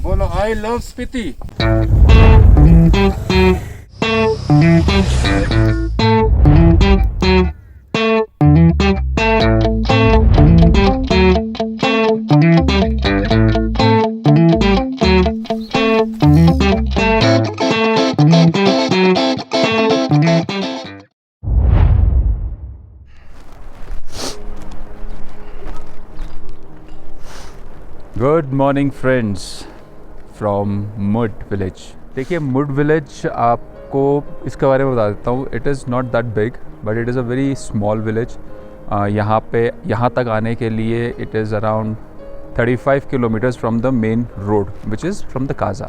बोलो I love Spiti. Good morning friends from मुड village. देखिए मुड विलेज आपको इसके बारे में बता देता हूँ। It is not that big but it is a very small village. यहाँ तक आने के लिए it is around 35 kilometres from the main road which is from the Kaza.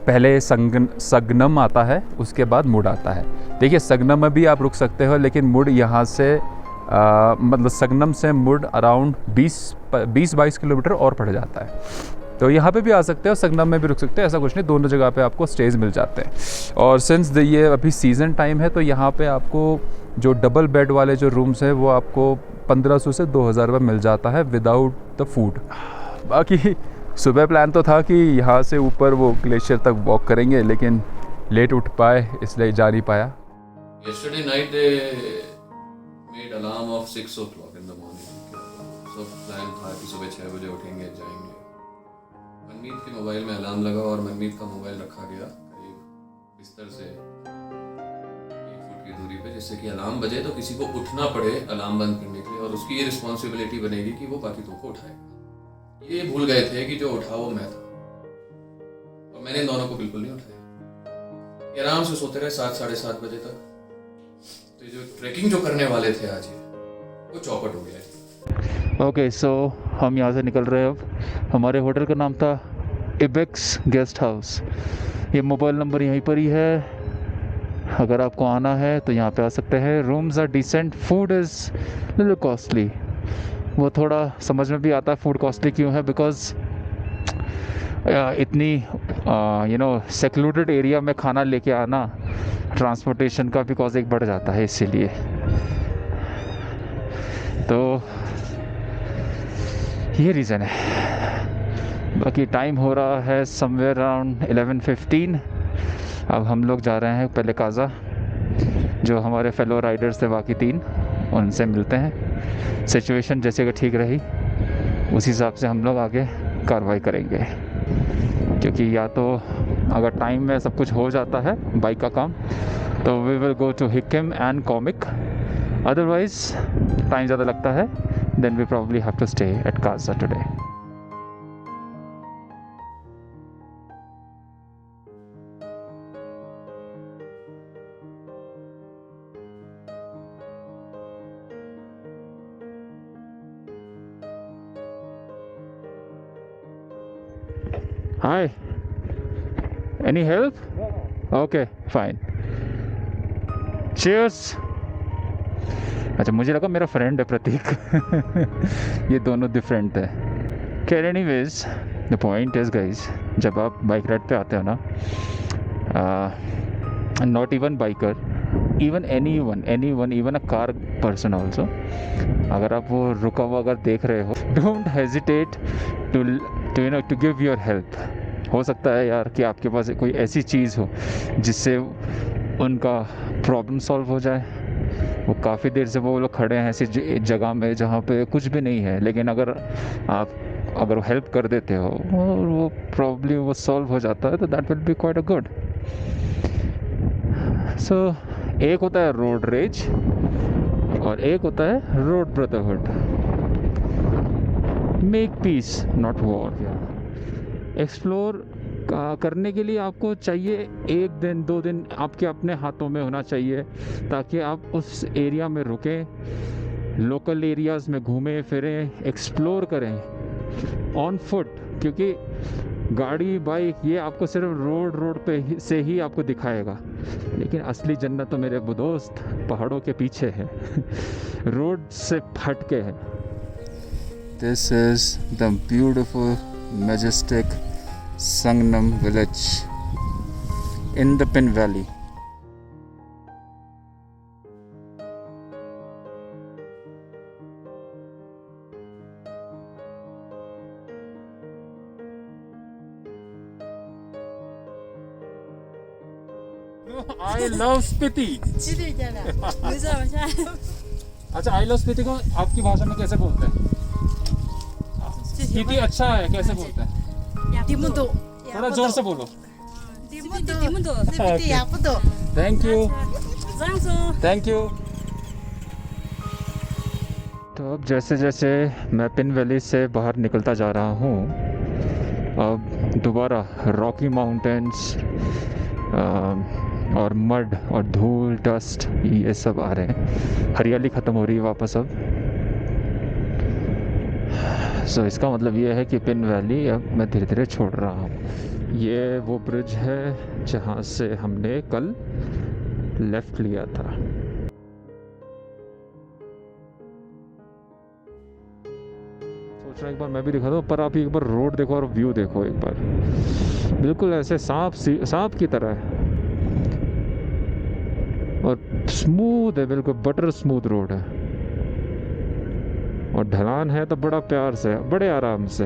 पहले सगनम आता है, उसके बाद मुड आता है। देखिए सगनम में भी आप रुक सकते हो, लेकिन मुड यहाँ से मतलब सगनम से मुड अराउंड 20-22 किलोमीटर और पड़ जाता है। तो यहाँ पे भी आ सकते हो, सगनम में भी रुक सकते हो, ऐसा कुछ नहीं, दोनों जगह पे आपको स्टेज मिल जाते हैं। और सिंस ये अभी सीज़न टाइम है तो यहाँ पे आपको जो डबल बेड वाले जो रूम्स हैं वो आपको 1500 से 2000 रुपये मिल जाता है विदाउट द फूड। बाकी सुबह प्लान तो था कि यहाँ से ऊपर वो ग्लेशियर तक वॉक करेंगे, लेकिन लेट उठ पाए इसलिए जा नहीं पाया। Yesterday night they made alarm of 6 o'clock in the morning. सब प्लान था कि सुबह 6 बजे उठेंगे जाएंगे। मनमीत के मोबाइल में अलार्म लगा और मनमीत का मोबाइल रखा गया करीब बिस्तर से 1 फुट की दूरी पे, जिससे कि अलार्म बजे तो किसी को उठना पड़े अलार्म बंद करने के लिए, और उसकी ये रिस्पॉन्सिबिलिटी बनेगी कि वो बाकी दो को उठाएगा। ये भूल गए थे कि जो उठा वो मैं था, और मैंने दोनों को बिल्कुल नहीं उठाया। ये आराम से सोते रहे 7-7:30 बजे तक। तो जो ट्रैकिंग जो करने वाले थे आज वो चौपट हो गया। ओके सो हम यहाँ से निकल रहे हैं। अब हमारे होटल का नाम था इबेक्स गेस्ट हाउस। ये मोबाइल नंबर यहीं पर ही है, अगर आपको आना है तो यहाँ पे आ सकते हैं। Rooms are decent, food is little costly. वो थोड़ा समझ में भी आता है फूड कॉस्टली क्यों है, बिकॉज इतनी सेक्लूडेड एरिया में खाना लेके आना, ट्रांसपोर्टेशन का भी कॉस्ट एक बढ़ जाता है, इसीलिए। तो ये रीज़न है। बाकी टाइम हो रहा है समवेयर अराउंड 11:15। अब हम लोग जा रहे हैं पहले काजा, जो हमारे फेलो राइडर्स थे बाकी 3, उनसे मिलते हैं। सिचुएशन जैसे कि ठीक रही उस हिसाब से हम लोग आगे कार्रवाई करेंगे, क्योंकि या तो अगर टाइम में सब कुछ हो जाता है बाइक का काम तो we will go to Hikkim and Komic, otherwise time ज़्यादा लगता है then we probably have to stay at Kaza today. Hi, any help? Okay, fine. Cheers. अच्छा, मुझे लगा मेरा फ्रेंड है प्रतीक। ये दोनों डिफरेंट है। खैर anyways, the point is guys, जब आप बाइक राइड पे आते हो ना, not even biker, even any one even a car person also, अगर आप वो रुका हुआ अगर देख रहे हो, don't hesitate to to give your help. हो सकता है यार कि आपके पास कोई ऐसी चीज़ हो जिससे उनका प्रॉब्लम सॉल्व हो जाए। वो काफ़ी देर से वो लोग खड़े हैं ऐसी जगह में जहाँ पे कुछ भी नहीं है, लेकिन अगर हेल्प कर देते हो और वो प्रॉब्लम वो सॉल्व हो जाता है तो that will be quite a good. So एक होता है रोड रेज और एक होता है road brotherhood. Make peace not war. Explore करने के लिए आपको चाहिए 1 दिन 2 दिन आपके अपने हाथों में होना चाहिए, ताकि आप उस एरिया में रुकें, लोकल एरियाज़ में घूमें फिरें, एक्सप्लोर करें ऑन फुट, क्योंकि गाड़ी बाइक ये आपको सिर्फ रोड पे से ही आपको दिखाएगा, लेकिन असली जन्नत तो मेरे दोस्त पहाड़ों के पीछे है। रोड से हट के है। This is the beautiful, majestic Sangnam village in the Pin Valley. I love Spiti. अच्छा, आई लव स्पीति को आपकी भाषा में कैसे बोलते हैं? स्पीति अच्छा है, कैसे बोलते हैं? थोड़ा जोर से बोलो। Thank you, thank you. तो अब जैसे जैसे मैं पिन वैली से बाहर निकलता जा रहा हूँ, अब दोबारा रॉकी माउंटेन्स और मड और धूल, डस्ट, ये सब आ रहे हैं। हरियाली ख़त्म हो रही है वापस अब। सो इसका मतलब ये है कि पिन वैली अब मैं धीरे धीरे छोड़ रहा हूँ। ये वो ब्रिज है जहाँ से हमने कल लेफ़्ट लिया था। सोच रहा एक बार मैं भी दिखा दूँ, पर आप एक बार रोड देखो और व्यू देखो एक बार, बिल्कुल ऐसे सांप की तरह है और स्मूथ है, बिल्कुल बटर स्मूथ रोड है और ढलान है तो बड़ा प्यार से, बड़े आराम से।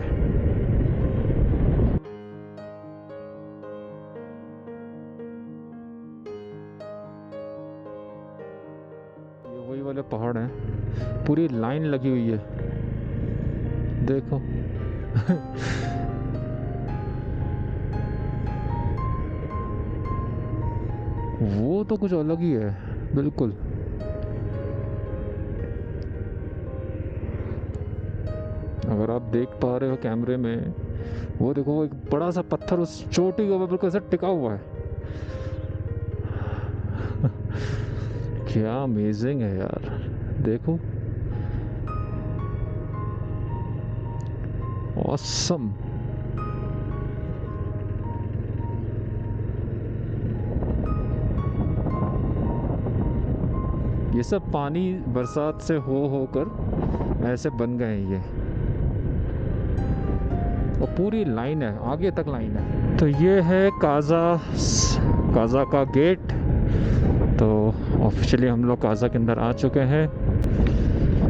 ये वही वाले पहाड़ हैं, पूरी लाइन लगी हुई है, देखो। वो तो कुछ अलग ही है बिल्कुल। अगर आप देख पा रहे हो कैमरे में, वो देखो, वो एक बड़ा सा पत्थर उस चोटी के ऊपर बिल्कुल ऐसे टिका हुआ है। क्या अमेजिंग है यार, देखो, ऑसम। ये सब पानी बरसात से होकर ऐसे बन गए हैं ये, और पूरी लाइन है, आगे तक लाइन है। तो ये है काजा का गेट। तो ऑफिशियली हम लोग काजा के अंदर आ चुके हैं।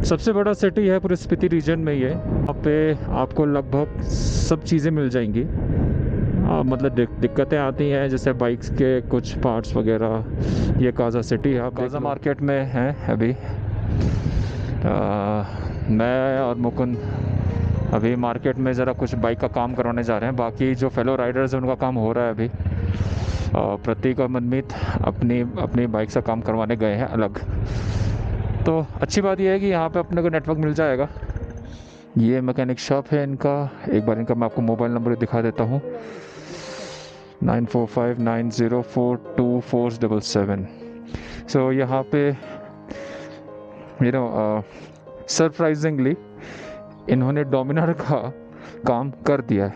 सबसे बड़ा सिटी है पूरे स्पीति रीजन में ये। यहाँ पे आपको लगभग सब चीज़ें मिल जाएंगी। मतलब दिक्कतें आती हैं जैसे बाइक्स के कुछ पार्ट्स वगैरह। ये काजा सिटी है, काजा मार्केट में है अभी। मैं और मुकुंद अभी मार्केट में ज़रा कुछ बाइक का काम करवाने जा रहे हैं। बाकी जो फेलो राइडर्स हैं उनका काम हो रहा है अभी। प्रतीक और मनमीत अपनी बाइक से काम करवाने गए हैं अलग। तो अच्छी बात यह है कि यहाँ पे अपने को नेटवर्क मिल जाएगा। ये मैकेनिक शॉप है इनका। एक बार इनका मैं आपको मोबाइल नंबर दिखा देता हूँ, 9459042477। सो यहाँ पे सरप्राइजिंगली इन्होंने डोमिनार का काम कर दिया है,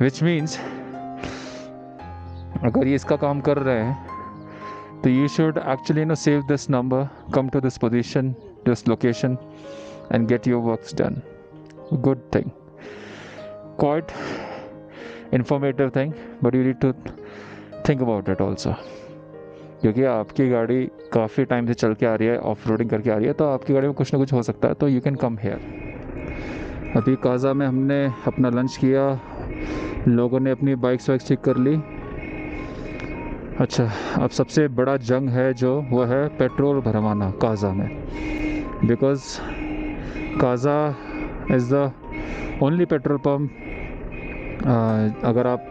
विच मीन्स अगर ये इसका काम कर रहे हैं तो you should actually save this number, come to this position, this location and get your works done. Good thing, quite informative thing, but you need to think about it also, क्योंकि आपकी गाड़ी काफ़ी टाइम से चल के आ रही है, off roading करके आ रही है, तो आपकी गाड़ी में कुछ ना कुछ हो सकता है। तो यू कैन कम हेयर। अभी काजा में हमने अपना लंच किया, लोगों ने अपनी बाइक्स वाइक्स ठीक कर ली। अच्छा, अब सबसे बड़ा जंग है जो वो है पेट्रोल भरवाना काजा में, because Kaza is the only petrol pump. अगर आप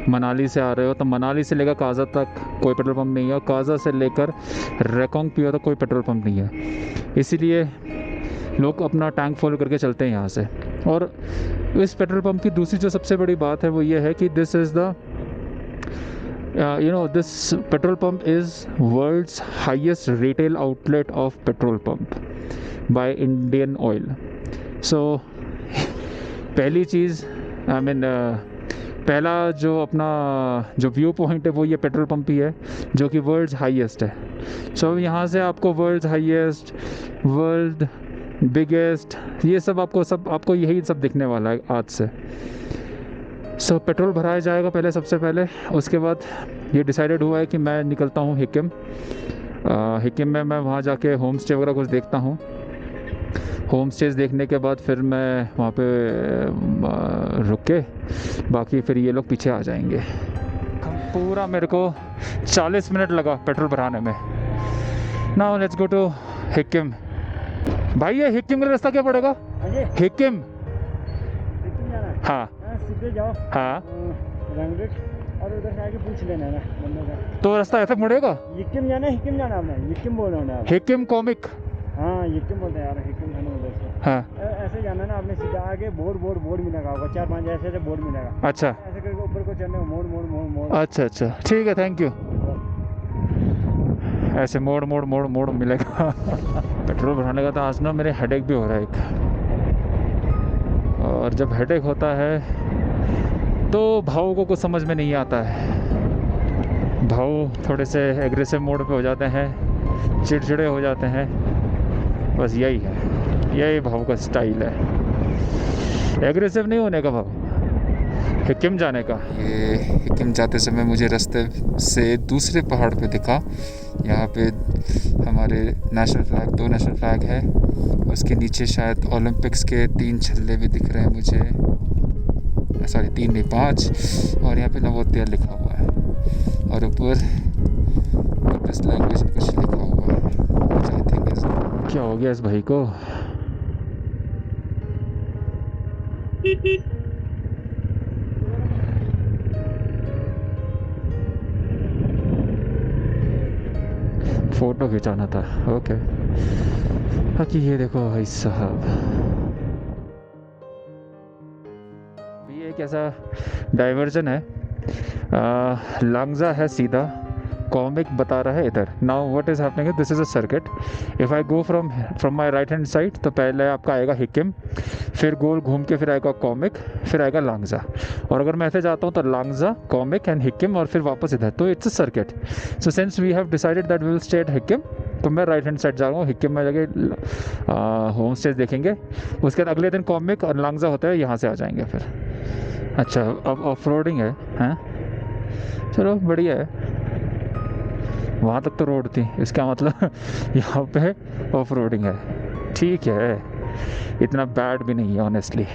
मनाली से आ रहे हो तो मनाली से लेकर काजा तक कोई पेट्रोल पंप नहीं है, और काजा से लेकर रेकोंग पियो तक कोई पेट्रोल पंप नहीं है। इसीलिए लोग अपना टैंक फुल करके चलते हैं यहाँ से। और इस पेट्रोल पंप की दूसरी जो सबसे बड़ी बात है वो ये है कि this is the this petrol pump is world's highest retail outlet of petrol pump by Indian Oil. So पहली चीज़ पहला जो अपना जो व्यू पॉइंट है वो ये पेट्रोल पंप ही है, जो कि वर्ल्ड्स हाईएस्ट है। सो यहाँ से आपको वर्ल्ड्स हाईएस्ट, वर्ल्ड बिगेस्ट, ये सब आपको यही सब दिखने वाला है आज से। सो पेट्रोल भराया जाएगा पहले, सबसे पहले। उसके बाद ये डिसाइडेड हुआ है कि मैं निकलता हूँ हिकिम में। मैं वहाँ जाके होम स्टे वगैरह कुछ देखता हूँ। होम स्टेज देखने के बाद फिर मैं वहाँ पे रुक के बाकी फिर ये लोग पीछे आ जाएंगे। पूरा मेरे को 40 मिनट लगा पेट्रोल भराने में। Now let's go to Hikkim. भाई ये हिक्किम का रास्ता क्या पड़ेगा? हिक्किम। हाँ सीधे जाओ हाँ, रंगरेट और उधर से आके पूछ लेना है ना बंदों का। तो रास्ता ऐसे मुड़ेगा? यिक्किम जाना है, हिक्किम जाना है आपने? यिक्किम बोल रहा हूँ आप। हिक्किम कॉमिक। हाँ यिक्किम बोलते हैं यार, हिक्किम जाना उधर से। हाँ ऐसे जाना ना आपने, सीधा आगे बोर्ड मिलेगा आपको, 4-5 ऐसे बोर्ड मिलेगा। अच्छा ऐसे करके ऊपर को चढ़ने, मोड़। अच्छा अच्छा, ठीक है, थैंक यू। ऐसे मोड़ मिलेगा। पेट्रोल भराने का तो आज ना मेरे हेडेक भी हो रहा है एक, और जब हेडेक होता है तो भाव को कुछ समझ में नहीं आता है। भाव थोड़े से एग्रेसिव मोड पे हो जाते हैं, चिड़चिड़े हो जाते हैं, बस यही है, यही भाव का स्टाइल है, एग्रेसिव नहीं होने का भाव। हिक्किम जाने का। ये हिक्किम जाते समय मुझे रास्ते से दूसरे पहाड़ पे दिखा, यहाँ पे हमारे नेशनल फ्लैग, 2 नेशनल फ्लैग है, उसके नीचे शायद ओलंपिक्स के 3 छल्ले भी दिख रहे हैं मुझे, सॉरी 3 नहीं 5, और यहाँ पे नवोदय लिखा हुआ है, और ऊपर बुद्धिस्ट लैंग्वेज में कुछ लिखा हुआ है। आई थिंक क्या हो गया इस भाई को? फोटो खिंचाना था, ओके। बाकी ये देखो भाई साहब, ये एक ऐसा डाइवर्जन है, लांगजा है सीधा, कॉमिक बता रहा है इधर। Now what is happening, this is a circuit. If I go from my right hand side, तो पहले आपका आएगा हिक्किम, फिर गोल घूम के फिर आएगा कॉमिक, फिर आएगा लांगजा, और अगर मैं ऐसे जाता हूँ तो लांगजा, कॉमिक एंड हिक्किम, और फिर वापस इधर, तो it's a circuit. So since we have decided that we will stay at Hikkim, तो मैं राइट हैंड साइड जा रहा हूँ, हिक्किम में जाके होम स्टेज देखेंगे, उसके बाद अगले दिन कॉमिक और लांगजा होता है, यहाँ से आ जाएंगे फिर। अच्छा, अब ऑफ रोडिंग है, हैं? चलो बढ़िया है, वहाँ तक तो रोड थी, इसका मतलब यहाँ पे ऑफ रोडिंग है, ठीक है, इतना बैड भी नहीं है ऑनेस्टली।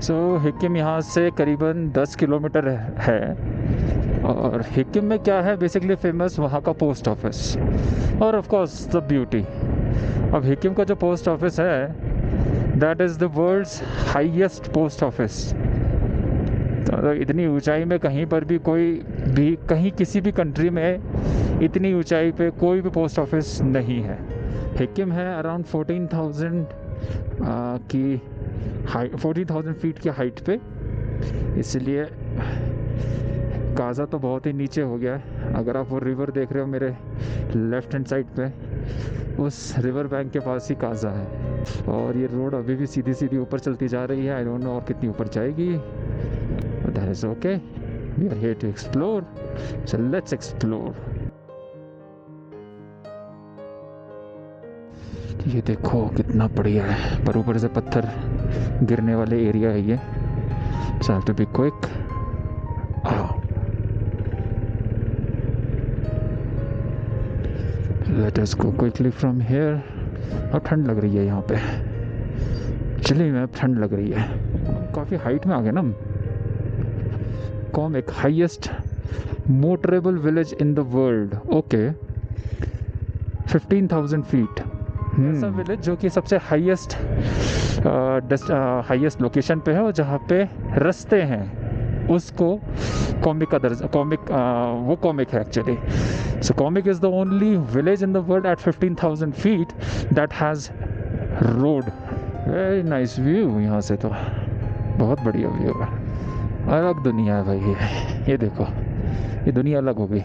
सो हिक्किम यहाँ से करीबन 10 किलोमीटर है, और हिक्किम में क्या है बेसिकली फेमस, वहाँ का पोस्ट ऑफिस, और ऑफ कोर्स द ब्यूटी। अब हिक्किम का जो पोस्ट ऑफिस है, that is the world's highest post office. तो इतनी ऊंचाई में कहीं पर भी कोई भी, कहीं किसी भी कंट्री में इतनी ऊंचाई पे कोई भी पोस्ट ऑफिस नहीं है। हिक्किम है अराउंड 14,000 की हाई, 14,000 फीट की हाइट पे, इसलिए काज़ा तो बहुत ही नीचे हो गया है। अगर आप वो रिवर देख रहे हो मेरे लेफ्ट हैंड साइड पे, उस रिवर बैंक के पास ही काज़ा है, और ये रोड अभी भी सीधी सीधी ऊपर चलती जा रही है। आई डोंट नो और कितनी ऊपर जाएगी, that is okay, we are here to explore, so let's explore. ये देखो कितना बढ़िया है, पर ऊपर से पत्थर गिरने वाले एरिया है ये, so have to be quick. Let us go quickly from here. और ठंड लग रही है यहाँ पे, चिली में ठंड लग रही है, काफ़ी हाइट में आ गए ना हम। Comic highest motorable village in the world, okay, 15,000 feet. ऐसा विलेज जो कि सबसे हाईएस्ट लोकेशन पे है, और जहाँ पे रास्ते हैं उसको कॉमिक का दर्जा, कॉमिक वो कॉमिक है actually. So comic is the only village in the world at 15,000 feet that has road. Very nice view, यहाँ से तो बहुत बढ़िया व्यू है, अलग दुनिया है भाई ये देखो, ये दुनिया अलग हो गई।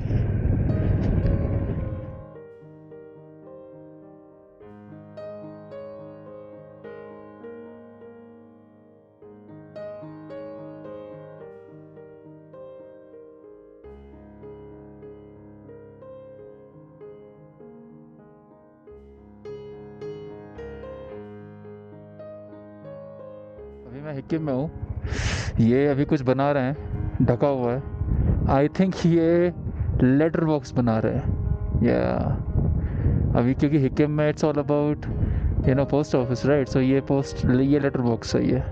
अभी मैं हिक्किम में हूँ, ये अभी कुछ बना रहे हैं, ढका हुआ है, आई थिंक ये लेटर बॉक्स बना रहे हैं, या अभी क्योंकि हिक्किम में it's all about You know post office, right? So ये letter box सही है.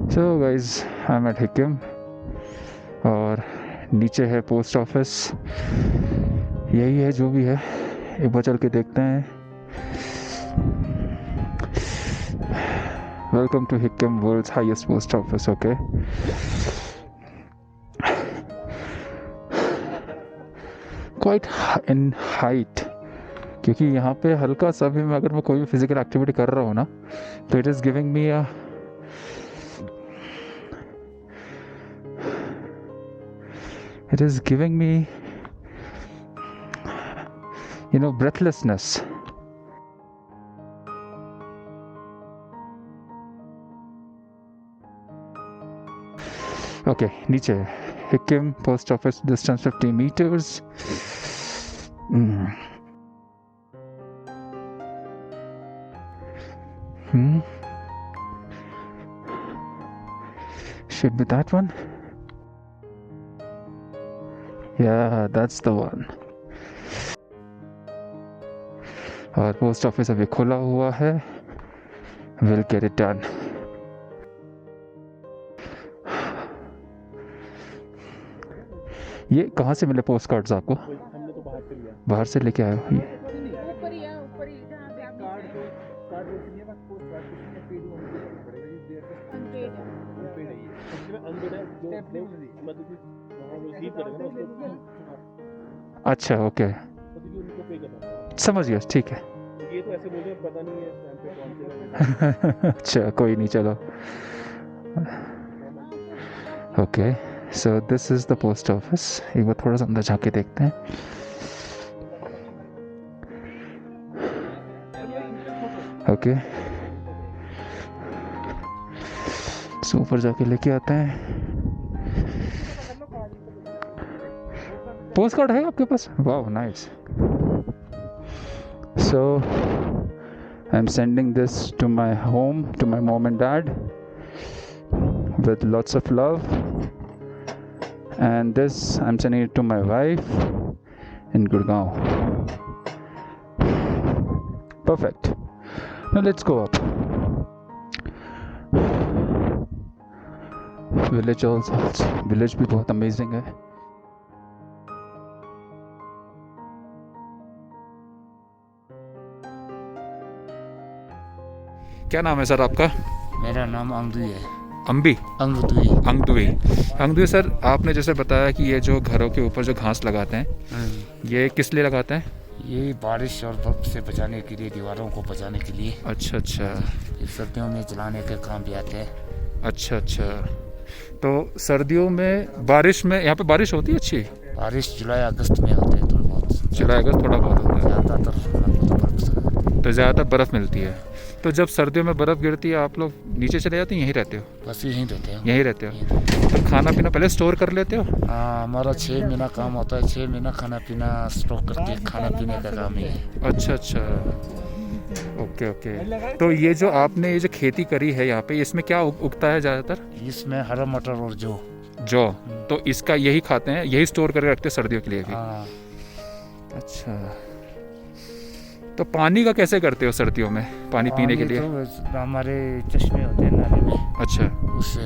So guys, I'm at Hikim और नीचे है पोस्ट ऑफिस. यही है जो भी है, एक बार चल के देखते हैं. Welcome to Hikim, world's highest post office. Okay. Quite in height, क्योंकि यहाँ पे हल्का सा भी अगर मैं कोई भी फिजिकल एक्टिविटी कर रहा हूँ ना, तो it is giving me a breathlessness. Okay, नीचे Hikim post office, distance 50 meters. Should be that one. Yeah, that's the one. और पोस्ट ऑफिस अभी खुला हुआ है. We'll get it done. ये कहाँ से मिले पोस्ट कार्ड्स आपको? हमने तो बाहर से लिया. बाहर से लेके आए हो? ये ऊपर ही है जहाँ पे आप कार्ड नहीं है, बस पोस्ट कार्ड कुछ नहीं, पेड होने के पड़ेगा. ये देर तक अनपेड है. पेड है. ये इसमें अनपेड है जो मतलब वहाँ रिसीव करेगा ना उसको. अच्छा, ओके, मतलब उनको पे करना है. समझ गया, ठीक है. ये तो ऐसे बोल रहे हैं, पता नहीं है टाइम पे कौन से. अच्छा, कोई नहीं, चलो. Okay, so this is the post office. एक बार थोड़ा सा अंदर जाके देखते हैं. ओके, सो ऊपर जाके लेके आते हैं. पोस्ट कार्ड है आपके पास? वाह, nice. So I am sending this to my home, to my mom and dad with lots of love, and this I'm sending it to my wife in Gurgaon. Perfect. Now let's go up. Village भी बहुत amazing है. क्या नाम है sir आपका? मेरा नाम अंगदुई है. अंबी? अंगदुई सर, आपने जैसे बताया कि ये जो घरों के ऊपर जो घास लगाते हैं, ये किस लिए लगाते हैं? ये बारिश और बर्फ से बचाने के लिए, दीवारों को बचाने के लिए. अच्छा. ये सर्दियों में जलाने के काम भी आते हैं. अच्छा. तो सर्दियों में बारिश में यहाँ पे बारिश होती है अच्छी? बारिश जुलाई अगस्त में होते हैं थोड़ा बहुत. जुलाई अगस्त थोड़ा बहुत होता है. ज़्यादातर बर्फ़ मिलती है. तो जब सर्दियों में बर्फ़ गिरती है, आप लोग नीचे चले जाते हैं, यहीं रहते हो? बस यहीं रहते हैं. यहीं रहते हो. तो खाना पीना पहले स्टोर कर लेते हो? हाँ, हमारा 6 महीना काम होता है. 6 महीना खाना पीना स्टॉक करके खाना पीने का काम ही है. अच्छा. ओके. तो ये जो आपने ये जो खेती करी है यहाँ पे, इसमें क्या उगता है ज़्यादातर? इसमें हरा मटर और जौ. तो इसका यही खाते हैं, यही स्टोर करके रखते हैं सर्दियों के लिए भी? हाँ. अच्छा. तो पानी का कैसे करते हो सर्दियों में, पानी पीने के लिए? तो हमारे चश्मे होते हैं नाले में. अच्छा. उससे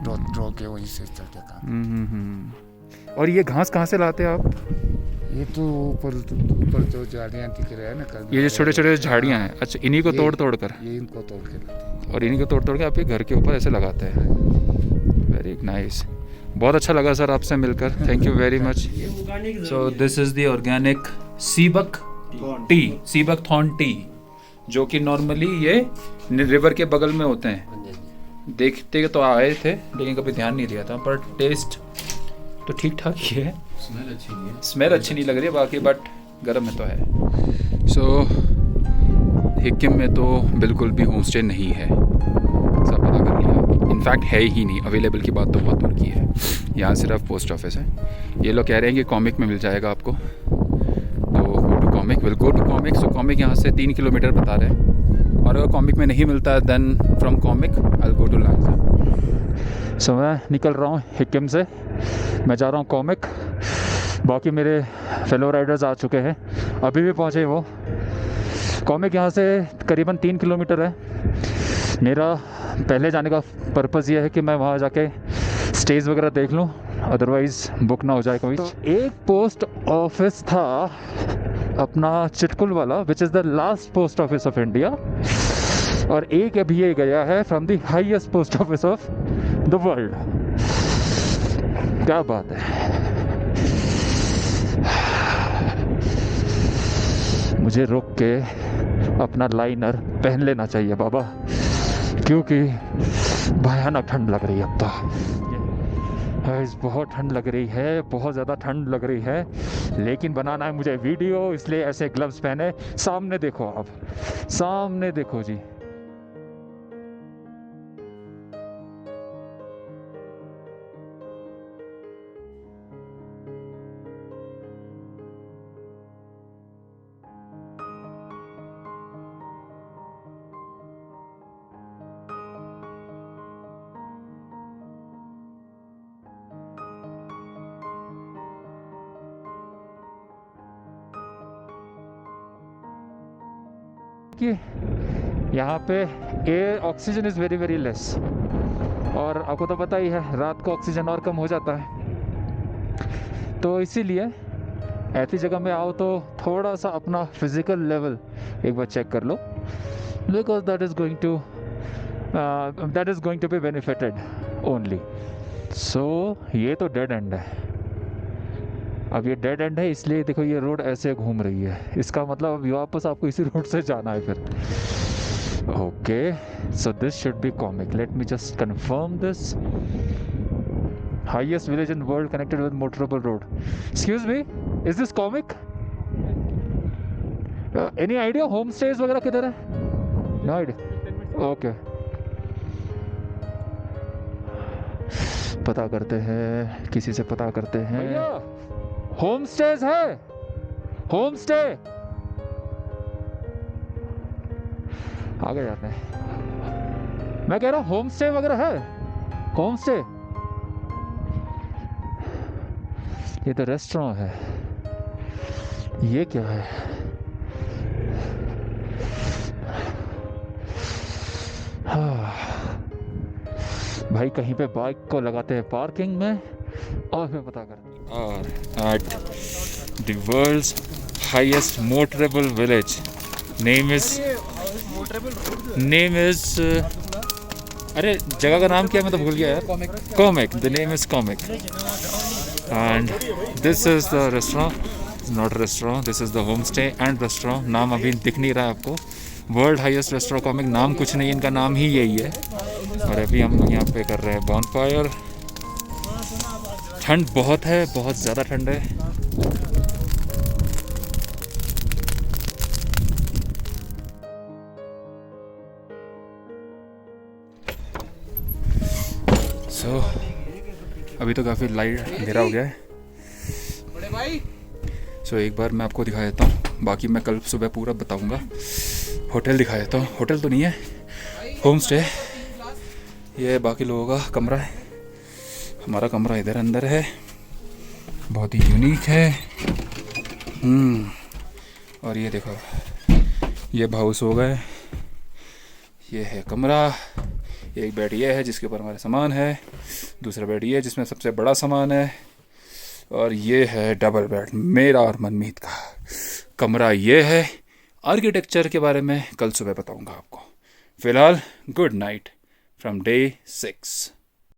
ड्रॉ के वहीं से चलते काम. और ये घास कहाँ से लाते हैं आप? ये तो ऊपर जो झाड़ियाँ दिख रहे हैं ना, ये जो छोटे झाड़ियाँ हैं. अच्छा, इन्हीं को तोड़ कर? ये इनको तोड़ के लाते हैं. और इन्हीं को तोड़ के आप ये घर के ऊपर ऐसे लगाते हैं. Very nice. बहुत अच्छा लगा सर आपसे मिलकर. Thank you very much. So this is the organic sea buckthorn tea, जो कि नॉर्मली ये रिवर के बगल में होते हैं. देखते तो आए थे लेकिन कभी ध्यान नहीं दिया था, पर टेस्ट तो ठीक ठाक ही है. स्मेल अच्छी नहीं लग रही है बाकी, बट गर्म में तो है. सो हिकिम में तो बिल्कुल भी होम स्टे नहीं है, सब पता कर लिया. इनफैक्ट है ही नहीं, अवेलेबल की बात तो बहुत दूर की है. यहाँ सिर्फ पोस्ट ऑफिस है. ये लोग कह रहे हैं कि कॉमिक में मिल जाएगा आपको, तो go to Komic. Will go to Komic. So Komic यहाँ से 3 किलोमीटर बता रहे हैं, और अगर कॉमिक में नहीं मिलता है then from Komik I will go to Langza. So मैं निकल रहा हूँ हिकिम से, मैं जा रहा हूँ कॉमिक. बाकी मेरे फेलो राइडर्स आ चुके हैं, अभी भी पहुँचे वो। कॉमिक यहाँ से करीबन 3 किलोमीटर है। मेरा पहले जाने का पर्पज़ ये है कि मैं वहाँ जाके स्टेज वगैरह देख लूँ, अदरवाइज़ बुक ना हो जाए कोई। तो एक पोस्ट ऑफिस था अपना चिटकुल वाला, which is the last post office of India, और एक अभी ये गया है from the highest post office of the world. क्या बात है। मुझे रुक के अपना लाइनर पहन लेना चाहिए बाबा, क्योंकि भयानक ठंड लग रही है अब तो। बहुत ठंड लग रही है, बहुत ज़्यादा ठंड लग रही है, लेकिन बनाना है मुझे वीडियो, इसलिए ऐसे ग्लव्स पहने। सामने देखो आप, सामने देखो जी। कि यहाँ पे air oxygen is very very less, और आपको तो पता ही है रात को ऑक्सीजन और कम हो जाता है। तो इसीलिए ऐसी जगह में आओ तो थोड़ा सा अपना फिज़िकल लेवल एक बार चेक कर लो, because that is going to be benefited only. So ये तो डेड एंड है। अब ये डेड एंड है, इसलिए देखो ये रोड ऐसे घूम रही है, इसका मतलब अभी वापस आपको इसी रोड से जाना है फिर। Okay, so this should be comic. Let me just confirm this. Highest village in world connected with motorable road. Excuse me, is this comic? Any idea home stage वगैरह किधर है? No idea. ओके, पता करते हैं, किसी से पता करते हैं। होम स्टेज है? होम स्टे आगे जाते हैं। मैं कह रहा हूँ होम स्टे वगैरह है? होम स्टे, ये तो रेस्टोरेंट है। ये क्या है? भाई कहीं पे बाइक को लगाते हैं पार्किंग में और फिर पता करते हैं। और at the world's highest motorable village, name is अरे जगह का नाम क्या, मैं तो भूल गया यार। Comic, the name is comic, and this is the restaurant, not restaurant, this is the homestay and restaurant। नाम अभी दिख नहीं रहा है आपको। वर्ल्ड हाईएस्ट रेस्टोरेंट कॉमिक, नाम कुछ नहीं, इनका नाम ही यही है। और अभी हम यहाँ पे कर रहे हैं बॉनफायर। ठंड बहुत है, बहुत ज़्यादा ठंड है। सो अभी तो काफ़ी लाइट अंधेरा हो गया है। सो एक बार मैं आपको दिखा देता हूँ, बाकी मैं कल सुबह पूरा बताऊँगा। होटल दिखा देता हूँ। होटल तो नहीं है, होम स्टे। ये बाकी लोगों का कमरा है, हमारा कमरा इधर अंदर है, बहुत ही यूनिक है। और ये देखो, ये हाउस हो गए, ये है कमरा। एक बेड ये है जिसके ऊपर हमारा सामान है, दूसरा बेड ये है जिसमें सबसे बड़ा सामान है, और ये है डबल बेड मेरा और मनमीत का। कमरा ये है। आर्किटेक्चर के बारे में कल सुबह बताऊंगा आपको। फ़िलहाल गुड नाइट फ्रॉम डे 6।